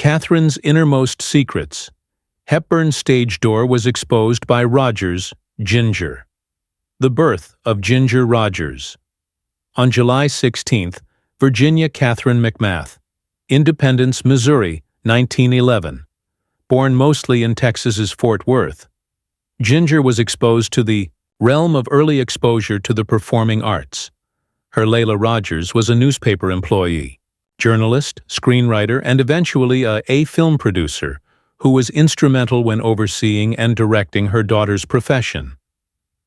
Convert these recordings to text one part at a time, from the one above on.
Katharine's innermost secrets. Hepburn's stage door was exposed by Rogers, Ginger. The birth of Ginger Rogers. On July 16, Virginia Catherine McMath, Independence, Missouri, 1911. Born mostly in Texas's Fort Worth, Ginger was exposed to the realm of early exposure to the performing arts. Her Layla Rogers was a newspaper employee, journalist, screenwriter, and eventually a film producer who was instrumental when overseeing and directing her daughter's profession.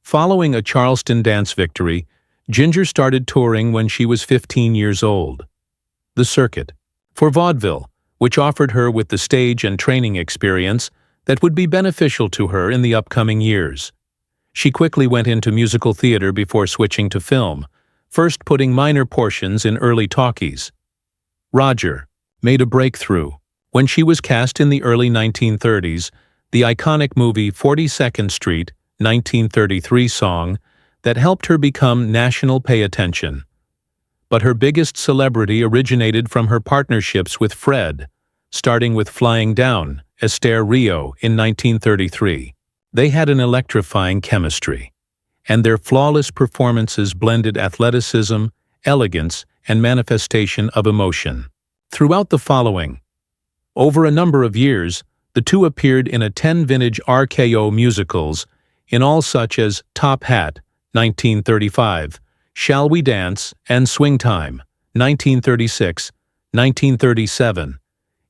Following a Charleston dance victory, Ginger started touring when she was 15 years old. The circuit, for vaudeville, which offered her with the stage and training experience that would be beneficial to her in the upcoming years. She quickly went into musical theater before switching to film, first putting minor portions in early talkies. Roger made a breakthrough when she was cast in the early 1930s, the iconic movie 42nd Street, 1933 song that helped her become national pay attention. But her biggest celebrity originated from her partnerships with Fred, starting with Flying Down, Astaire Rio in 1933. They had an electrifying chemistry, and their flawless performances blended athleticism, elegance, and manifestation of emotion. Throughout the following, over a number of years, the two appeared in 10 vintage RKO musicals, in all such as Top Hat, 1935, Shall We Dance, and Swing Time, 1936, 1937,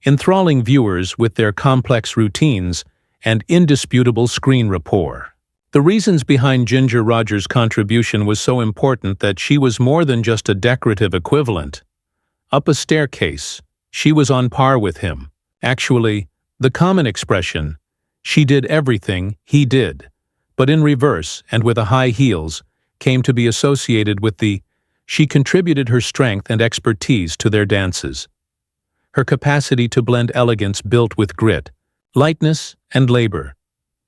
enthralling viewers with their complex routines and indisputable screen rapport. The reasons behind Ginger Rogers' contribution was so important that she was more than just a decorative equivalent. Up a staircase, she was on par with him. Actually, the common expression, "She did everything he did," but in reverse and with high heels, came to be associated with the "she contributed her strength and expertise to their dances." Her capacity to blend elegance built with grit, lightness, and labor.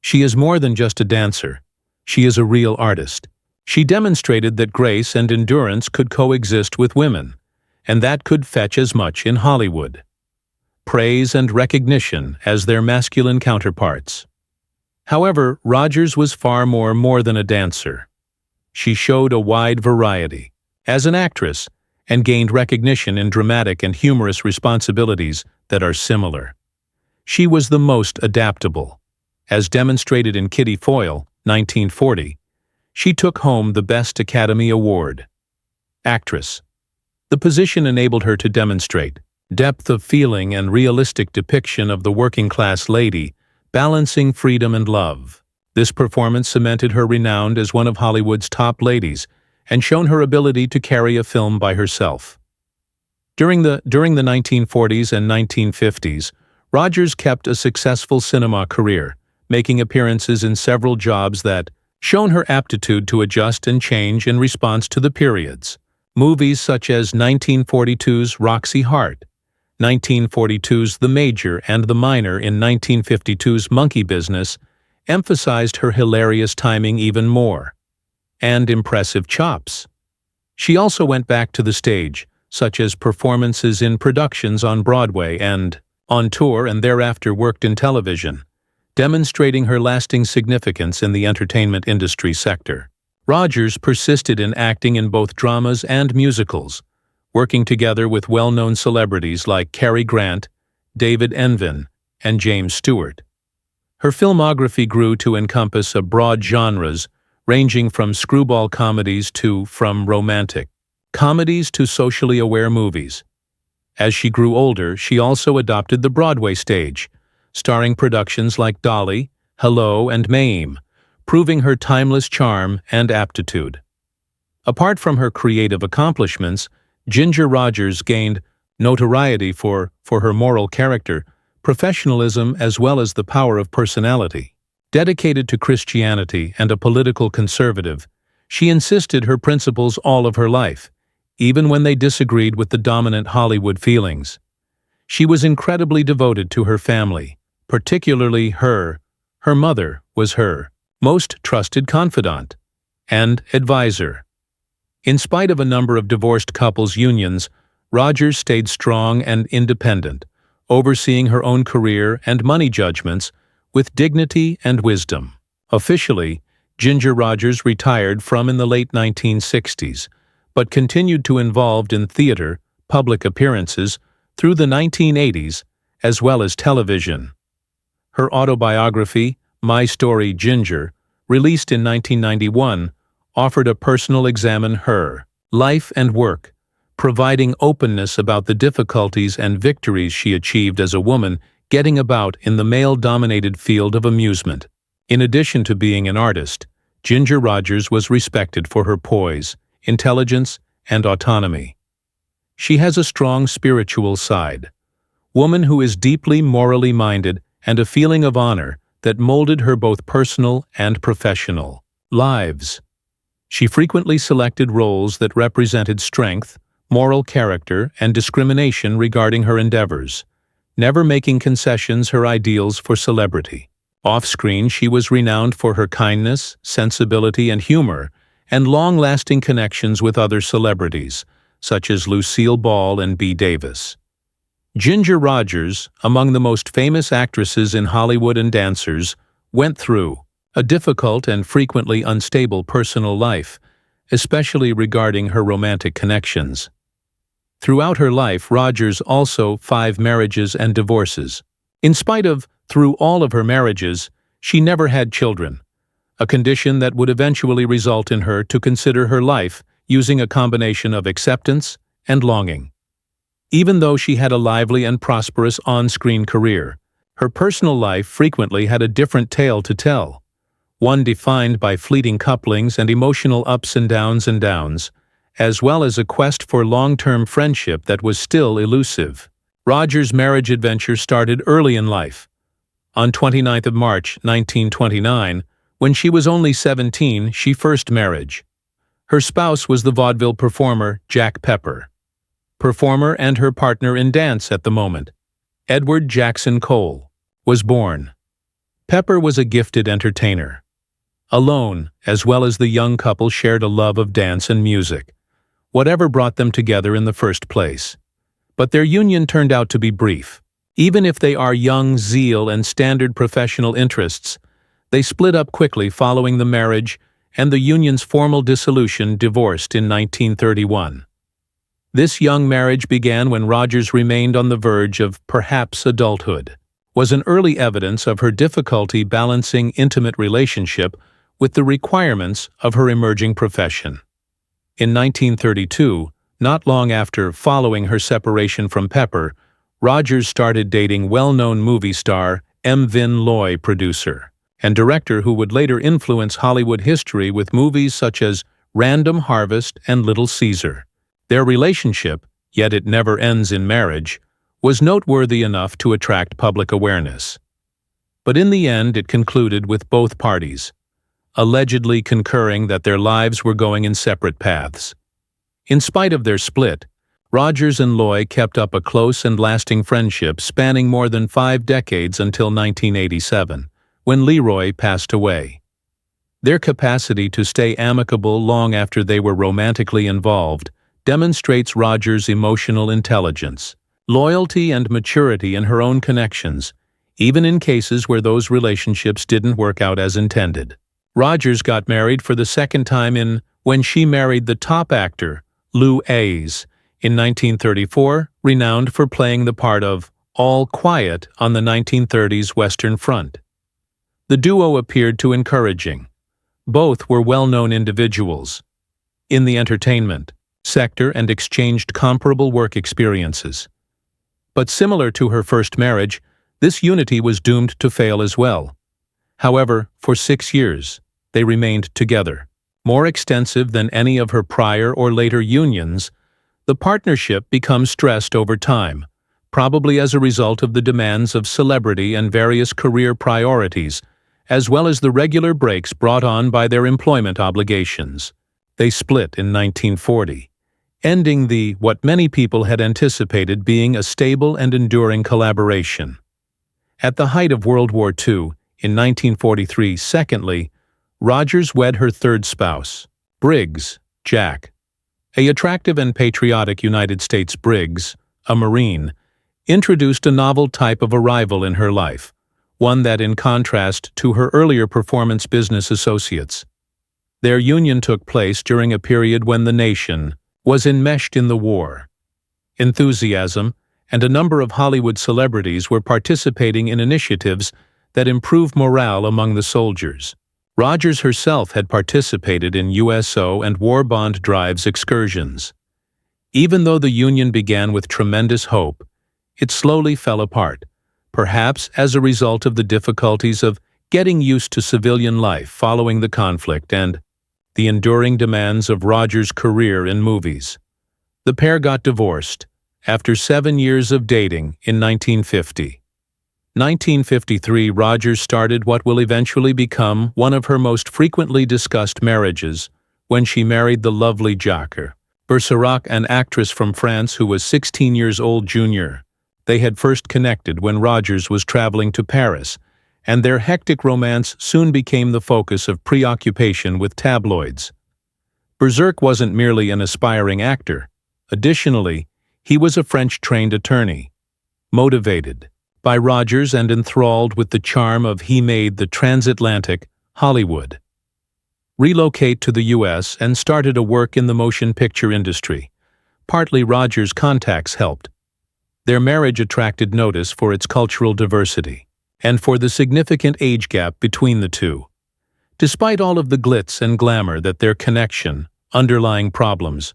She is more than just a dancer. She is a real artist. She demonstrated that grace and endurance could coexist with women, and that could fetch as much in Hollywood. Praise and recognition as their masculine counterparts. However, Rogers was far more than a dancer. She showed a wide variety as an actress and gained recognition in dramatic and humorous responsibilities that are similar. She was the most adaptable. As demonstrated in Kitty Foyle, 1940, she took home the Best Academy Award. Actress. The position enabled her to demonstrate depth of feeling and realistic depiction of the working-class lady, balancing freedom and love. This performance cemented her renown as one of Hollywood's top ladies and shown her ability to carry a film by herself. During the 1940s and 1950s, Rogers kept a successful cinema career, making appearances in several jobs that shone her aptitude to adjust and change in response to the periods. Movies such as 1942's Roxy Hart, 1942's The Major and the Minor in 1952's Monkey Business emphasized her hilarious timing even more, and impressive chops. She also went back to the stage, such as performances in productions on Broadway and on tour, and thereafter worked in television, demonstrating her lasting significance in the entertainment industry sector. Rogers persisted in acting in both dramas and musicals, working together with well-known celebrities like Cary Grant, David Envin, and James Stewart. Her filmography grew to encompass a broad genres, ranging from screwball comedies from romantic comedies to socially aware movies. As she grew older, she also adopted the Broadway stage, starring productions like Dolly, Hello, and Mayme, proving her timeless charm and aptitude. Apart from her creative accomplishments, Ginger Rogers gained notoriety for her moral character, professionalism, as well as the power of personality. Dedicated to Christianity and a political conservative, she insisted her principles all of her life, even when they disagreed with the dominant Hollywood feelings. She was incredibly devoted to her family, particularly her mother was her most trusted confidant and advisor. In spite of a number of divorced couples' unions, Rogers stayed strong and independent, overseeing her own career and money judgments with dignity and wisdom. Officially, Ginger Rogers retired from in the late 1960s, but continued to involved in theater, public appearances, through the 1980s, as well as television. Her autobiography, My Story, Ginger, released in 1991, offered a personal examine her life and work, providing openness about the difficulties and victories she achieved as a woman getting about in the male-dominated field of amusement. In addition to being an artist, Ginger Rogers was respected for her poise, intelligence, and autonomy. She has a strong spiritual side, woman who is deeply morally minded and a feeling of honor that molded her both personal and professional lives. She frequently selected roles that represented strength, moral character, and discrimination regarding her endeavors, never making concessions her ideals for celebrity. Off-screen, she was renowned for her kindness, sensibility, and humor, and long-lasting connections with other celebrities, such as Lucille Ball and B. Davis. Ginger Rogers, among the most famous actresses in Hollywood and dancers, went through a difficult and frequently unstable personal life, especially regarding her romantic connections. Throughout her life, Rogers also 5 marriages and divorces. In spite of, through all of her marriages, she never had children, a condition that would eventually result in her to consider her life using a combination of acceptance and longing. Even though she had a lively and prosperous on-screen career, her personal life frequently had a different tale to tell, one defined by fleeting couplings and emotional ups and downs, as well as a quest for long-term friendship that was still elusive. Rogers' marriage adventure started early in life. On 29th of March, 1929, when she was only 17, she first married. Her spouse was the vaudeville performer Jack Pepper. Performer and her partner in dance at the moment, Edward Jackson Cole, was born. Pepper was a gifted entertainer. Alone, as well as the young couple, shared a love of dance and music, whatever brought them together in the first place. But their union turned out to be brief. Even if they are young zeal and standard professional interests, they split up quickly following the marriage and the union's formal dissolution, divorced in 1931. This young marriage began when Rogers remained on the verge of perhaps adulthood, was an early evidence of her difficulty balancing intimate relationship with the requirements of her emerging profession. In 1932, not long after following her separation from Pepper, Rogers started dating well-known movie star Mervyn LeRoy, producer and director who would later influence Hollywood history with movies such as Random Harvest and Little Caesar. Their relationship, yet it never ends in marriage, was noteworthy enough to attract public awareness. But in the end, it concluded with both parties allegedly concurring that their lives were going in separate paths. In spite of their split, Rogers and LeRoy kept up a close and lasting friendship spanning more than 5 decades until 1987, when LeRoy passed away. Their capacity to stay amicable long after they were romantically involved demonstrates Rogers' emotional intelligence, loyalty, and maturity in her own connections, even in cases where those relationships didn't work out as intended. Rogers got married for the second time when she married the top actor, Lou Ayres, in 1934, renowned for playing the part of All Quiet on the 1930s Western Front. The duo appeared to encouraging. Both were well-known individuals in the entertainment sector and exchanged comparable work experiences. But similar to her first marriage, this unity was doomed to fail as well. However, for 6 years, they remained together. More extensive than any of her prior or later unions, the partnership becomes stressed over time, probably as a result of the demands of celebrity and various career priorities, as well as the regular breaks brought on by their employment obligations. They split in 1940, ending what many people had anticipated being a stable and enduring collaboration. At the height of World War II, in 1943, secondly, Rogers wed her third spouse, Briggs, Jack. An attractive and patriotic United States Briggs, a Marine, introduced a novel type of arrival in her life, one that in contrast to her earlier performance business associates. Their union took place during a period when the nation was enmeshed in the war. Enthusiasm and a number of Hollywood celebrities were participating in initiatives that improved morale among the soldiers. Rogers herself had participated in USO and war bond drives excursions. Even though the union began with tremendous hope, it slowly fell apart, perhaps as a result of the difficulties of getting used to civilian life following the conflict and the enduring demands of Rogers' career in movies. The pair got divorced after 7 years of dating in 1950. 1953, Rogers started what will eventually become one of her most frequently discussed marriages when she married the lovely Jacques Bergerac, an actress from France who was 16 years old junior. They had first connected when Rogers was traveling to Paris, and their hectic romance soon became the focus of preoccupation with tabloids. Bergerac wasn't merely an aspiring actor. Additionally, he was a French-trained attorney. Motivated by Rogers and enthralled with the charm of he made the transatlantic Hollywood relocate to the U.S. and started a work in the motion picture industry. Partly Rogers' contacts helped. Their marriage attracted notice for its cultural diversity and for the significant age gap between the two. Despite all of the glitz and glamour that their connection, underlying problems,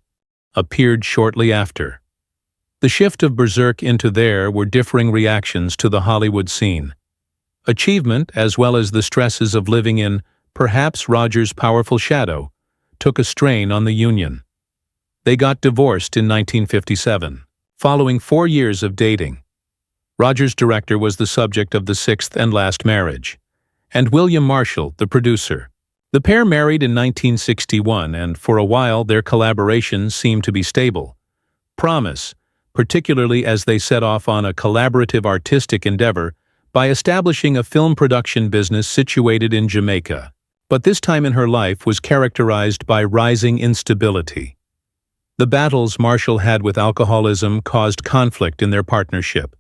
appeared shortly after. The shift of Bergerac into there were differing reactions to the Hollywood scene. Achievement, as well as the stresses of living in, perhaps Rogers' powerful shadow, took a strain on the union. They got divorced in 1957, following 4 years of dating. Rogers' director was the subject of the sixth and last marriage, and William Marshall, the producer. The pair married in 1961, and for a while their collaboration seemed to be stable. Promise, particularly as they set off on a collaborative artistic endeavor by establishing a film production business situated in Jamaica. But this time in her life was characterized by rising instability. The battles Marshall had with alcoholism caused conflict in their partnership,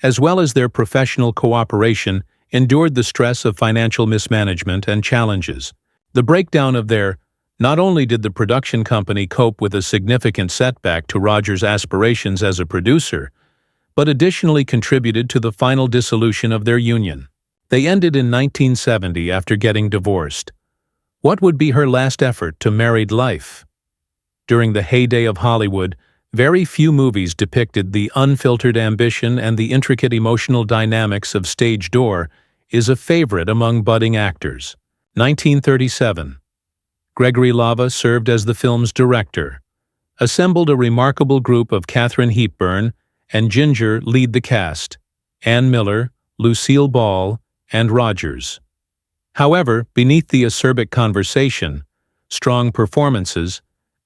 as well as their professional cooperation endured the stress of financial mismanagement and challenges. The breakdown of their Not only did the production company cope with a significant setback to Rogers' aspirations as a producer, but additionally contributed to the final dissolution of their union. They ended in 1970 after getting divorced. What would be her last effort to married life? During the heyday of Hollywood, very few movies depicted the unfiltered ambition and the intricate emotional dynamics of Stage Door is a favorite among budding actors. 1937. Gregory Lava served as the film's director, assembled a remarkable group of Katharine Hepburn and Ginger lead the cast, Ann Miller, Lucille Ball, and Rogers. However, beneath the acerbic conversation, strong performances,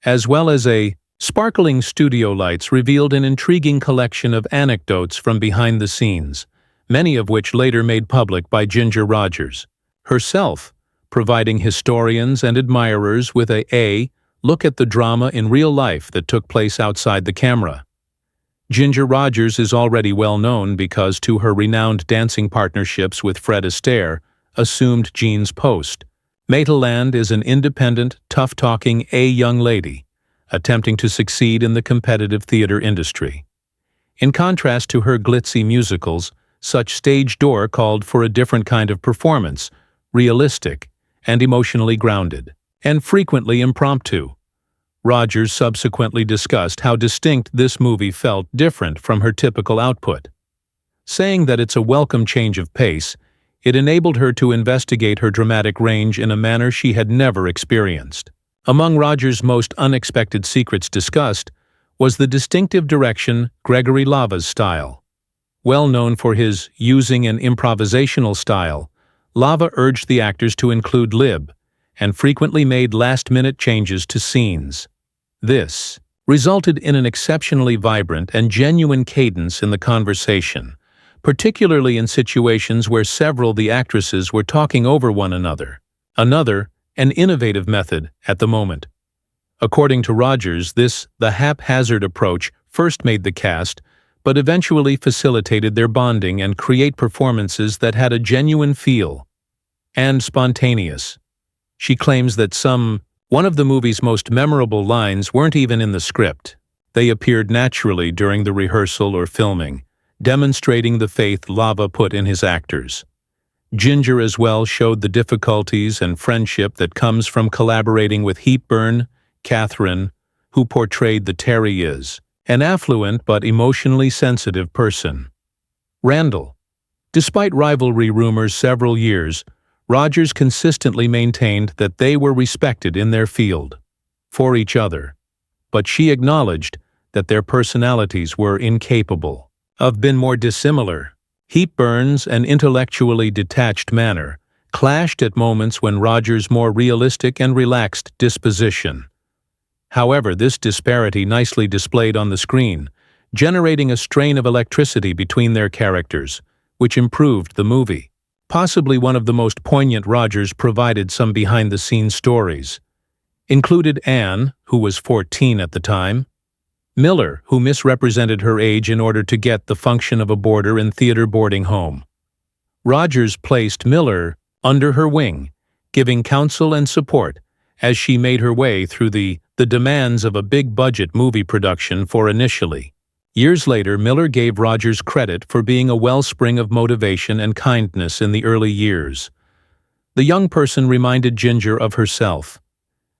as well as a sparkling studio lights revealed an intriguing collection of anecdotes from behind the scenes, many of which later made public by Ginger Rogers herself, providing historians and admirers with a look at the drama in real life that took place outside the camera. Ginger Rogers is already well known because to her renowned dancing partnerships with Fred Astaire assumed Jean's post. Maitland is an independent, tough-talking young lady, attempting to succeed in the competitive theater industry. In contrast to her glitzy musicals, such Stage Door called for a different kind of performance, realistic and emotionally grounded, and frequently impromptu. Rogers subsequently discussed how distinct this movie felt different from her typical output. Saying that it's a welcome change of pace, it enabled her to investigate her dramatic range in a manner she had never experienced. Among Rogers' most unexpected secrets discussed was the distinctive direction Gregory Lava's style. Well known for his using an improvisational style, Lava urged the actors to include lib, and frequently made last-minute changes to scenes. This resulted in an exceptionally vibrant and genuine cadence in the conversation, particularly in situations where several of the actresses were talking over one another. An innovative method at the moment. According to Rogers, the haphazard approach first made the cast, but eventually facilitated their bonding and create performances that had a genuine feel and spontaneous. She claims that one of the movie's most memorable lines weren't even in the script. They appeared naturally during the rehearsal or filming, demonstrating the faith Lava put in his actors. Ginger as well showed the difficulties and friendship that comes from collaborating with Hepburn, Katharine, who portrayed the Terry is, an affluent but emotionally sensitive person. Randall. Despite rivalry rumors several years, Rogers consistently maintained that they were respected in their field, for each other, but she acknowledged that their personalities were incapable of being more dissimilar. Hepburn's an intellectually detached manner clashed at moments when Rogers' more realistic and relaxed disposition. However, this disparity nicely displayed on the screen, generating a strain of electricity between their characters, which improved the movie. Possibly one of the most poignant Rogers provided some behind-the-scenes stories. Included Anne, who was 14 at the time, Miller, who misrepresented her age in order to get the function of a boarder in theater boarding home. Rogers placed Miller under her wing, giving counsel and support as she made her way through the demands of a big-budget movie production for initially. Years later, Miller gave Rogers credit for being a wellspring of motivation and kindness in the early years. The young person reminded Ginger of herself.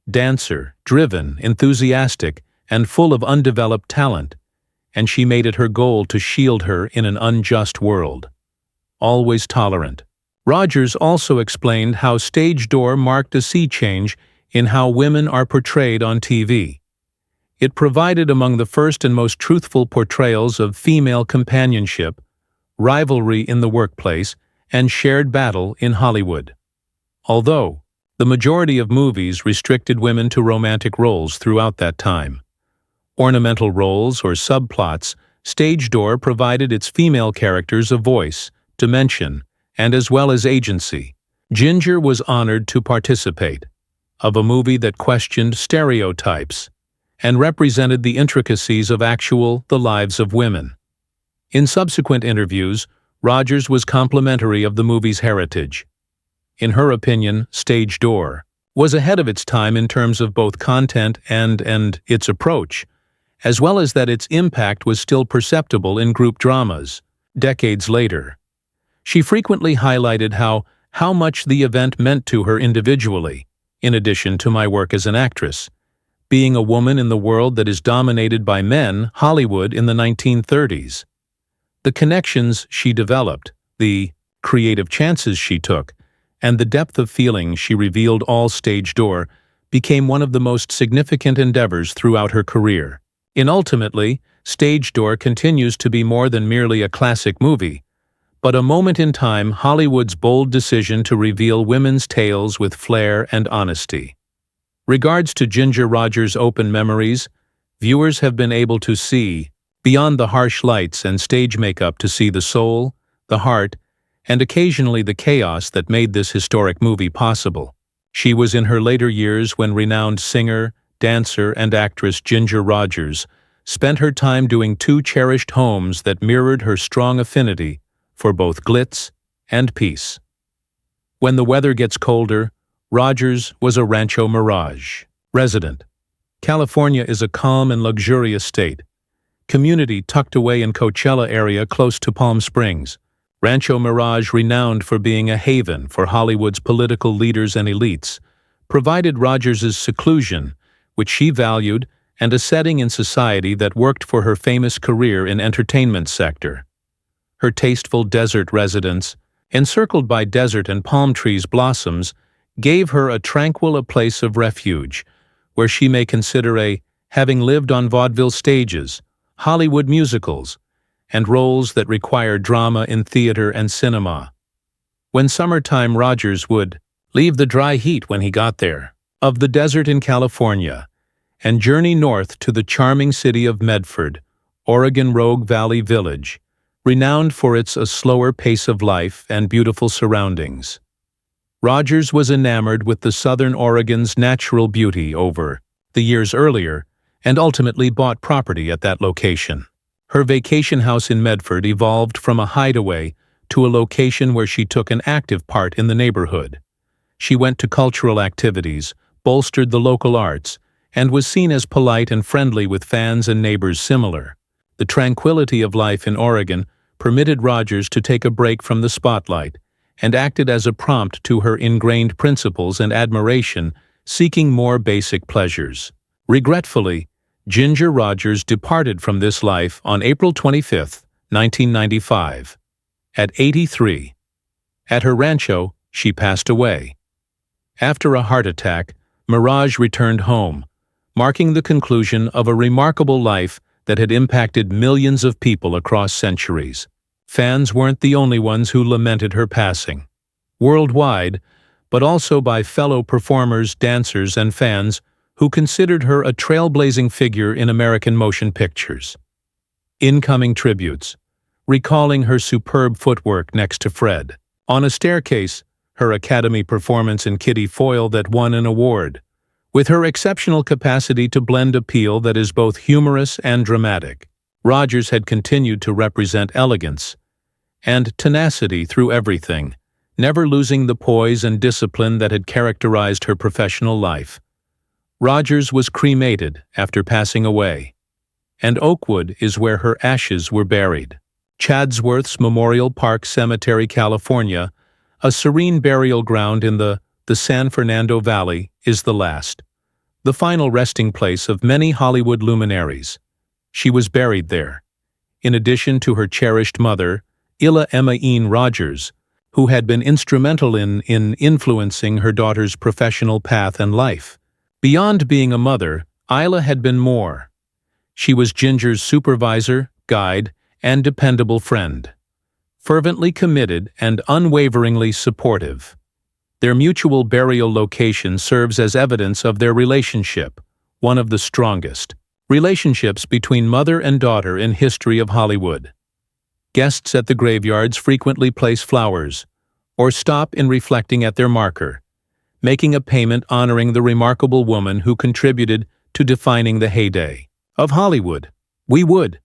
Dancer, driven, enthusiastic, and full of undeveloped talent, and she made it her goal to shield her in an unjust world. Always tolerant. Rogers also explained how Stage Door marked a sea change in how women are portrayed on TV. It provided among the first and most truthful portrayals of female companionship, rivalry in the workplace, and shared battle in Hollywood. Although the majority of movies restricted women to romantic roles throughout that time, ornamental roles or subplots, Stage Door provided its female characters a voice, dimension, and as well as agency. Ginger was honored to participate of a movie that questioned stereotypes and represented the intricacies of the lives of women. In subsequent interviews, Rogers was complimentary of the movie's heritage. In her opinion, Stage Door was ahead of its time in terms of both content and its approach, as well as that its impact was still perceptible in group dramas, decades later. She frequently highlighted how much the event meant to her individually, in addition to my work as an actress. Being a woman in the world that is dominated by men, Hollywood in the 1930s. The connections she developed, the creative chances she took, and the depth of feeling she revealed all Stage Door became one of the most significant endeavors throughout her career. Ultimately, Stage Door continues to be more than merely a classic movie, but a moment in time, Hollywood's bold decision to reveal women's tales with flair and honesty. Regards to Ginger Rogers' open memories, viewers have been able to see, beyond the harsh lights and stage makeup, to see the soul, the heart, and occasionally the chaos that made this historic movie possible. She was in her later years when renowned singer, dancer, and actress Ginger Rogers spent her time doing two cherished homes that mirrored her strong affinity for both glitz and peace. When the weather gets colder, Rogers was a Rancho Mirage resident. California is a calm and luxurious state. Community tucked away in Coachella area close to Palm Springs. Rancho Mirage, renowned for being a haven for Hollywood's political leaders and elites, provided Rogers' seclusion, which she valued, and a setting in society that worked for her famous career in entertainment sector. Her tasteful desert residence, encircled by desert and palm trees blossoms, gave her a tranquil place of refuge, where she may consider having lived on vaudeville stages, Hollywood musicals, and roles that require drama in theater and cinema. When summertime, Rogers would leave the dry heat when he got there, of the desert in California, and journey north to the charming city of Medford, Oregon Rogue Valley Village, renowned for its slower pace of life and beautiful surroundings. Rogers was enamored with the Southern Oregon's natural beauty over the years earlier, and ultimately bought property at that location. Her vacation house in Medford evolved from a hideaway to a location where she took an active part in the neighborhood. She went to cultural activities, bolstered the local arts, and was seen as polite and friendly with fans and neighbors similar. The tranquility of life in Oregon permitted Rogers to take a break from the spotlight and acted as a prompt to her ingrained principles and admiration, seeking more basic pleasures. Regretfully, Ginger Rogers departed from this life on April 25, 1995. At 83. At her rancho, she passed away. After a heart attack, Mirage returned home, marking the conclusion of a remarkable life that had impacted millions of people across centuries. Fans weren't the only ones who lamented her passing. Worldwide, but also by fellow performers, dancers, and fans who considered her a trailblazing figure in American motion pictures. Incoming tributes, recalling her superb footwork next to Fred. On a staircase, her Academy performance in Kitty Foyle that won an award, with her exceptional capacity to blend appeal that is both humorous and dramatic. Rogers had continued to represent elegance and tenacity through everything, never losing the poise and discipline that had characterized her professional life. Rogers was cremated after passing away, and Oakwood is where her ashes were buried. Chadsworth's Memorial Park Cemetery, California, a serene burial ground in the San Fernando Valley, is the last, the final resting place of many Hollywood luminaries. She was buried there, in addition to her cherished mother, Illa Emma-Ene Rogers, who had been instrumental in influencing her daughter's professional path and life. Beyond being a mother, Illa had been more. She was Ginger's supervisor, guide, and dependable friend. Fervently committed and unwaveringly supportive. Their mutual burial location serves as evidence of their relationship, one of the strongest relationships between mother and daughter in history of Hollywood. Guests at the graveyards frequently place flowers or stop in reflecting at their marker, making a payment honoring the remarkable woman who contributed to defining the heyday of Hollywood. We would